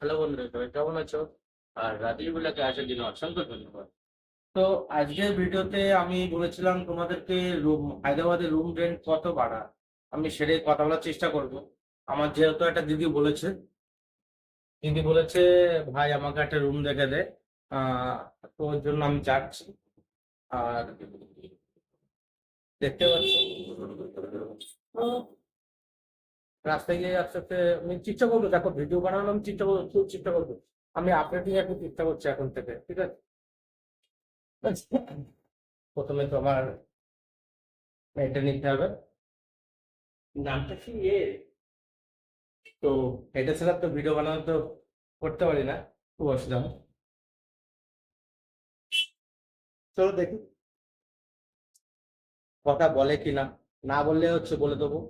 Hello বন্ধুরা, সবাই কেমন আছো? আর রাজীব বিলাকে আসার জন্য অসংখ্য ধন্যবাদ। তো আজকের ভিডিওতে আমি বলেছিলাম তোমাদেরকে হায়দ্রাবাদের রুম রেন্ট কত ভাড়া, আমি সেটাই কথা বলার চেষ্টা করব। আমার যেহেতু একটা দিদি বলেছে ভাই আমাকে একটা রুম দেখে দে। আহ তো ওর জন্য আমি যাচ্ছি। আর দেখতে পাচ্ছি রাস্তায় গিয়ে আস্তে আস্তে আমি চেষ্টা করবো, দেখো ভিডিও বানানো আমি চেষ্টা করবো। আমি আপডেটিং একটু চেষ্টা করছি এখন থেকে, ঠিক আছে? প্রথমে তো আমার এটা নিতে হবে, নামটা কি তো এটা ছাড়া তো ভিডিও বানানো তো করতে পারি না, খুব অসুবিধা হয়। চলো দেখি কথা বলে কি না, না বললে হচ্ছে বলে দেবো।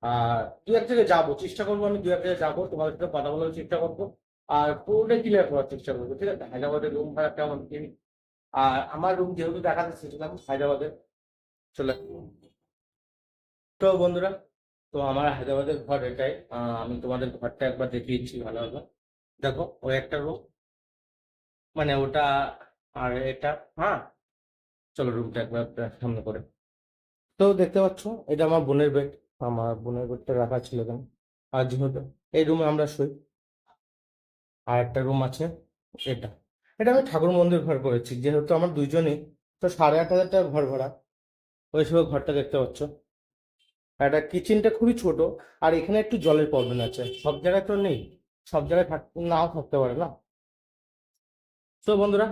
আর দু এক জায়গায় যাবো, চেষ্টা করবো, আমি দু এক জায়গায় যাবো, তোমাদের সাথে কথা বলার চেষ্টা করবো। আর পুরোটাই ক্লিয়ার করার চেষ্টা করবো, ঠিক আছে? হায়দ্রাবাদের রুম ভাড়া কেমন কি। আর আমার রুম যেহেতু দেখাতে চেয়েছিলাম হায়দ্রাবাদে, চলে তো বন্ধুরা, তো আমার হায়দ্রাবাদের ঘর এটাই। আমি তোমাদের ঘরটা একবার দেখিয়েছি ভালোভাবে। দেখো ওই একটা রুম, মানে ওটা আর এটা। হ্যাঁ, চলো রুমটা একবার সামনে করে। তো দেখতে পাচ্ছ এটা আমার বোনের বেড। আমার বোনের বেডটা রাখা ছিল এখানে। আর যেহেতু এই রুমে আমরা শুই, আর একটা রুম আছে এটা। এটা আমি ঠাকুর মন্দির ঘর করেছি, যেহেতু আমার দুইজনই, তো 8,500 টাকা ঘর ভাড়া। ওই সব ঘরটা দেখতে পাচ্ছ। আর এটা কিচেনটা খুবই ছোট। আর এখানে একটু জলের প্রবলেম আছে, সব জায়গায় তো নেই, সব জায়গায় নাও থাকতে পারে না। তো বন্ধুরা,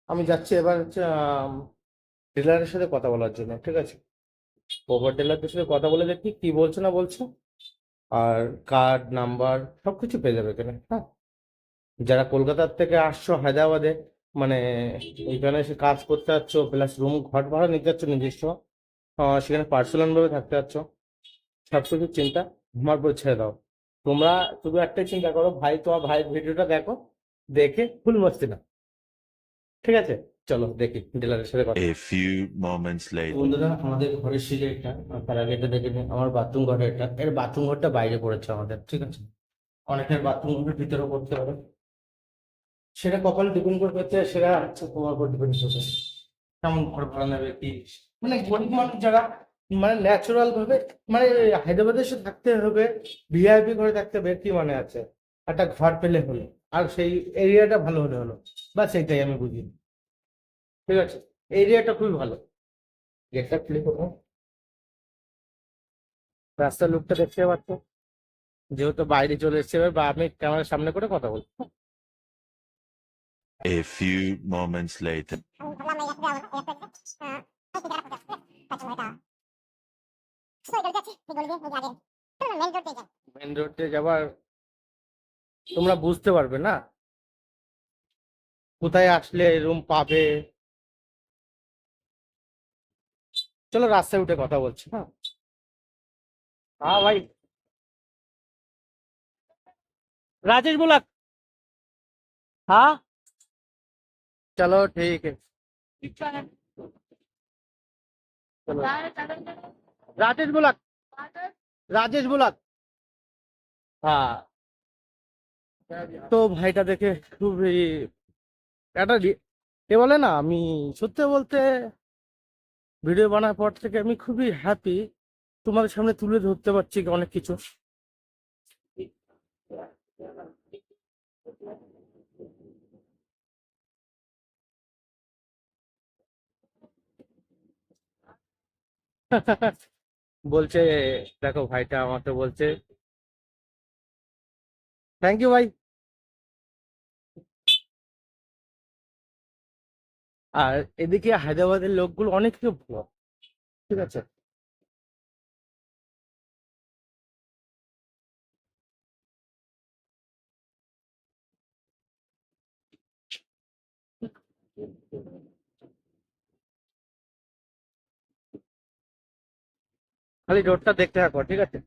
আমি যাচ্ছি এবার হচ্ছে ডিলারের সাথে কথা বলার জন্য, ঠিক আছে? ওভার ডিলারদের সাথে কথা বলে দেখি কি বলছে না বলছে। আর কার্ড নাম্বার সবকিছু পেয়ে যাবে এখানে, হ্যাঁ। যারা কলকাতার থেকে আসছো হায়দ্রাবাদে, মানে এইখানে এসে কাজ করতে যাচ্ছ, প্লাস রুম ঘর ভাড়া নিতে যাচ্ছ নিজস্ব, সেখানে পার্সোনাল ভাবে থাকতে যাচ্ছ, সবকিছু চিন্তা আমার উপর ছেড়ে দাও। তোমরা শুধু একটাই চিন্তা করো, ভাই তোমার ভাইয়ের ভিডিওটা দেখো, দেখে ফুল মস্তি না, ঠিক আছে? চলো দেখি ডিলারের সাথে কথা। A few moments তো later. বন্ধুরা, আমাদের ঘরের সিঁড়ি এটা, আর তার আগে এটা দেখে নিই আমার বাথরুম ঘর এটা। এর বাথরুম ঘরটা বাইরে পড়েছে আমাদের, ঠিক আছে? অনেকের বাথরুম ঘরের ভিতরে করতে পারে, সেটা কপালে ডিপেন্ড করবে, সেটা হচ্ছে তোমার উপর ডিপেন্ড করবে কেমন ঘর ভাড়া নেবে কি। মানে গরিব মানুষ যারা, মানে ন্যাচারাল ভাবে, মানে হায়দ্রাবাদে এসে থাকতে হবে, ভিআইপি ঘরে থাকতে হবে, কি মানে আছে? একটা ঘর পেলে হলো, আর সেই এরিয়াটা ভালো হলে হলো, বা সেইটাই আমি বুঝি, ঠিক আছে? এরিয়াটা খুবই ভালো। গেটটা খুলে কোথাও রাস্তার লোকটা দেখতে পাচ্ছ, যেহেতু বাইরে চলে এসছে এবার, বা আমি ক্যামেরার সামনে করে কথা বলছি। A few moments later. Main road দিয়ে যাবার, তোমরা বুঝতে পারবে না কোথায় আসলে রুম পাবে। চলো রাস্তায় উঠে কথা বলছি, হ্যাঁ। हाँ भाई, राजेश बोला। हाँ, चलो ठीक है। चलो राजेश बोला, राजेश बोला। हाँ, তো ভাইটা দেখে খুবই একটা এ বলে না, আমি সত্যি বলতে ভিডিও বানার পর থেকে আমি খুবই হ্যাপি, তোমাদের সামনে তুলে ধরতে পারছি অনেক কিছু। বলছে, দেখো ভাইটা আমাকে বলছে থ্যাংক ইউ ভাই। আর এদিকে হায়দ্রাবাদের লোকগুলো অনেক কিছু ভালো, ঠিক আছে? খালি রোডটা দেখতে থাকো, ঠিক আছে?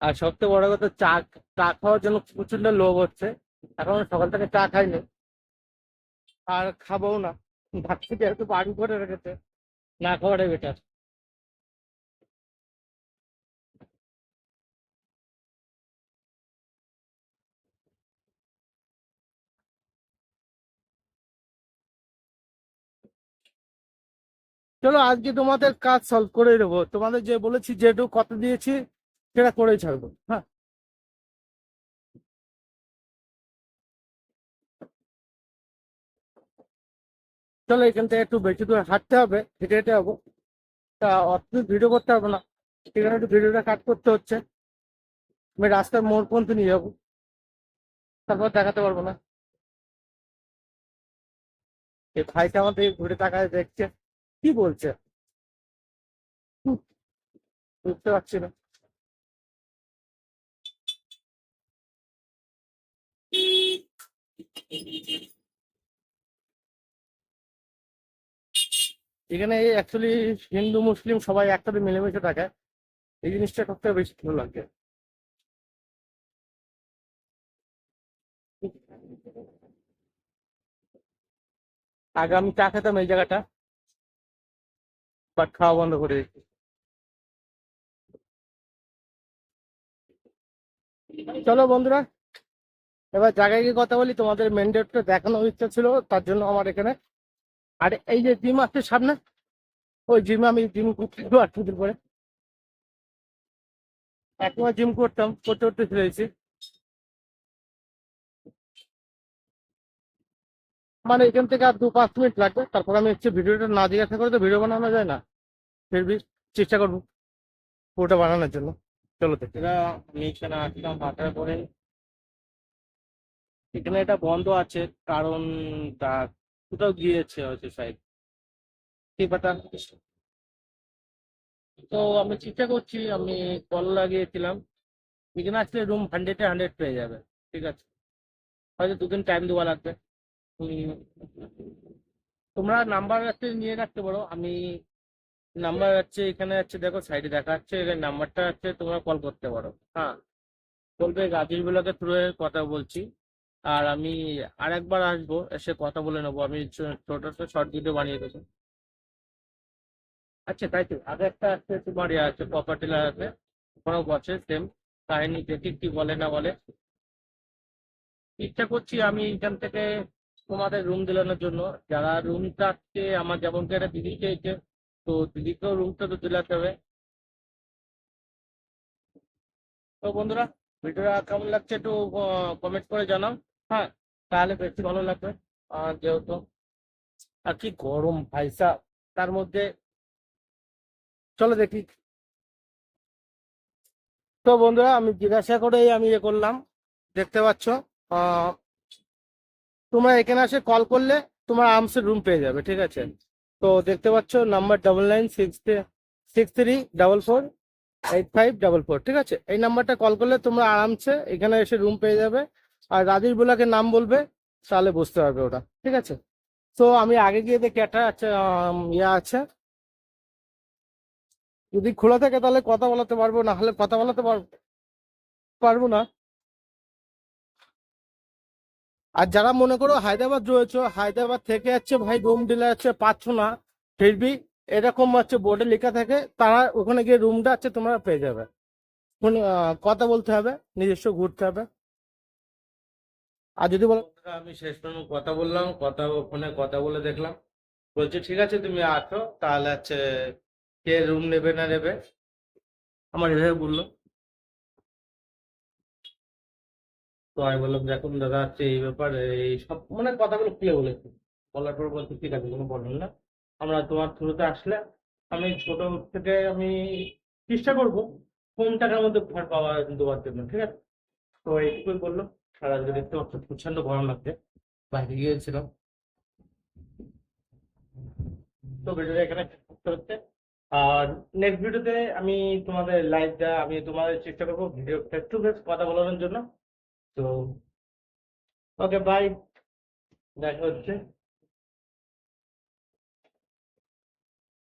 আর সবচেয়ে বড় কথা, চা চা খাওয়ার জন্য প্রচন্ড লোভ হচ্ছে। এখন সকাল থেকে চা খাইনি, আর খাবোও না। ভাবছি যেহেতু বাড়ি করে রেখেছে, না খাওয়াটাই বেটার। চলো আজকে তোমাদের কাজ সলভ করে দেবো, তোমাদের যে বলেছি যেটুকু কথা দিয়েছি সেটা করেই ছাড়বো। হ্যাঁ, চলো এখান থেকে একটু বেশি দূর হাঁটতে হবে, হেঁটে হেঁটে যাবো। তা অত ভিডিও করতে হবে না, সেখানে একটু ভিডিওটা কাট করতে হচ্ছে। আমি রাস্তার মোড় পর্যন্ত নিয়ে যাবো, তারপর দেখাতে পারবো না। এই ভাইটা আমাদের ঘুরে তাকায় দেখছে, কি বলছে হুম, বুঝতে পারছি না। এখানে অ্যাকচুয়ালি হিন্দু মুসলিম সবাই একসাথে মিলেমিশে থাকে, এই জিনিসটা করতে বেশি ভালো লাগে। আগে আমি চা খেতাম এই জায়গাটা, বাট খাওয়া বন্ধ করে দিচ্ছি। চলো বন্ধুরা, এবার জায়গায় গিয়ে কথা বলি। তোমাদের মেন ডেটটা দেখানোর ইচ্ছা ছিল, তার জন্য আমার এখানে। আর এই যে জিম আছে সামনে, ওই জিমে আমি জিম করতে আর কিছুদিন পরে। একবার জিম করতাম, করতে করতে ফিরেছি। মানে এখান থেকে আর 2-5 মিনিট লাগবে, তারপর আমি হচ্ছে ভিডিওটা না জিজ্ঞাসা করে তো ভিডিও বানানো যায় না। ফিরবি চেষ্টা করবো পুরোটা বানানোর জন্য। চলো তো এরা, আমি এখানে আসলাম হাঁটার পরে। এখানে এটা বন্ধ আছে, কারণ তা কোথাও গিয়েছে হয়তো সাইড, কি পাতা। তো আমি চেষ্টা করছি, আমি কল লাগিয়েছিলাম। এখানে আসলে রুম 100-এ 100 পেয়ে যাবে, ঠিক আছে। হয়তো 2 দিন টাইম দেওয়া লাগবে। উম, তোমরা নাম্বার আছে নিয়ে রাখতে পারো, আমি নাম্বার আছে এখানে আছে, দেখো সাইডে দেখা যাচ্ছে, এখানে নাম্বারটা আছে, তোমরা কল করতে পারো। হ্যাঁ, বলবে গাজীর ব্লকের থ্রু কথা বলছি। আর আমি আরেকবার আসবো, এসে কথা বলে নেবো, আমি ছোট একটা শর্ট ভিডিও বানিয়ে দেবো। আচ্ছা তাই তো, আগে একটা আছে তোমার ইয়ে আছে, প্রপার্টি আছে, ওখানেও বসে সেম কাহিনী, দেখি কি বলে না বলে। ইচ্ছা করছি আমি এখান থেকে তোমাদের রুম দিলানোর জন্য। যারা রুম চাচ্ছে, আমার যেমন কি একটা দিদি চেয়েছে, তো দিদিকেও রুমটা তো দিলাতে হবে। তো বন্ধুরা, ভিডিওটা কেমন লাগছে একটু কমেন্ট করে জানাও। হ্যাঁ, তাহলে বেশি ভালো লাগবে। যেহেতু আর কি গরম ভাইসা, তার মধ্যে চলো দেখি। তো বন্ধুরা, আমি জিজ্ঞাসা করেই আমি ইয়ে করলাম, দেখতে পাচ্ছ। আহ তোমরা এখানে এসে কল করলে তোমার আরামসে রুম পেয়ে যাবে, ঠিক আছে। তো দেখতে পাচ্ছ নাম্বার 9963344855, ঠিক আছে। এই নাম্বারটা কল করলে তোমরা আরামসে এখানে এসে রুম পেয়ে যাবে। আর রাজীব বোলাকে নাম বলবে, তাহলে বুঝতে পারবে ওটা, ঠিক আছে। তো আমি আগে গিয়ে দেখি একটা আছে, ইয়ে আছে, যদি খোলা থাকে তাহলে কথা বলাতে পারবো, না হলে কথা বলাতে পারবো না। আর যারা মনে করো হায়দ্রাবাদ রয়েছে, হায়দ্রাবাদ থেকে যাচ্ছে ভাই রুম দিলে যাচ্ছে পাচ্ছ না, ফিরবি এরকম হচ্ছে বোর্ডে লেখা থাকে, তারা ওখানে গিয়ে রুমটা আছে তোমরা পেয়ে যাবে। কথা বলতে হবে, নিজস্ব ঘুরতে হবে। আর যদি বলো, আমি শেষ পর্যন্ত কথা বললাম, কথা ফোনে কথা বলে দেখলাম, বলছে ঠিক আছে তুমি আসো, তাহলে হচ্ছে কে রুম নেবে না নেবে আমার এভাবে বললো। তো আমি বললাম দেখুন দাদা, হচ্ছে এই ব্যাপার, এই সব মানে কথাগুলো খুলে বলেছি। বলার পর বলছি ঠিক আছে, কোনো প্রবলেম না, আমরা তোমার থ্রুতে আসলে আমি ছোট থেকে আমি চেষ্টা করবো কম টাকার মধ্যে ঘর পাওয়া দেওয়ার জন্য, ঠিক আছে। তো এইটুকুই বললো। সারা যদি দেখতে পাচ্ছ প্রচন্ড গরম লাগছে, বাইরে গিয়েছিলাম। তো ভিডিওটা এখানে শেষ করতে হচ্ছে। আর নেক্সট ভিডিওতে আমি তোমাদের লাইভটা আমি তোমাদের চেষ্টা করবো ভিডিও ফেস টু ফেস কথা বলানোর জন্য। তো ওকে বাই, দেখা হচ্ছে।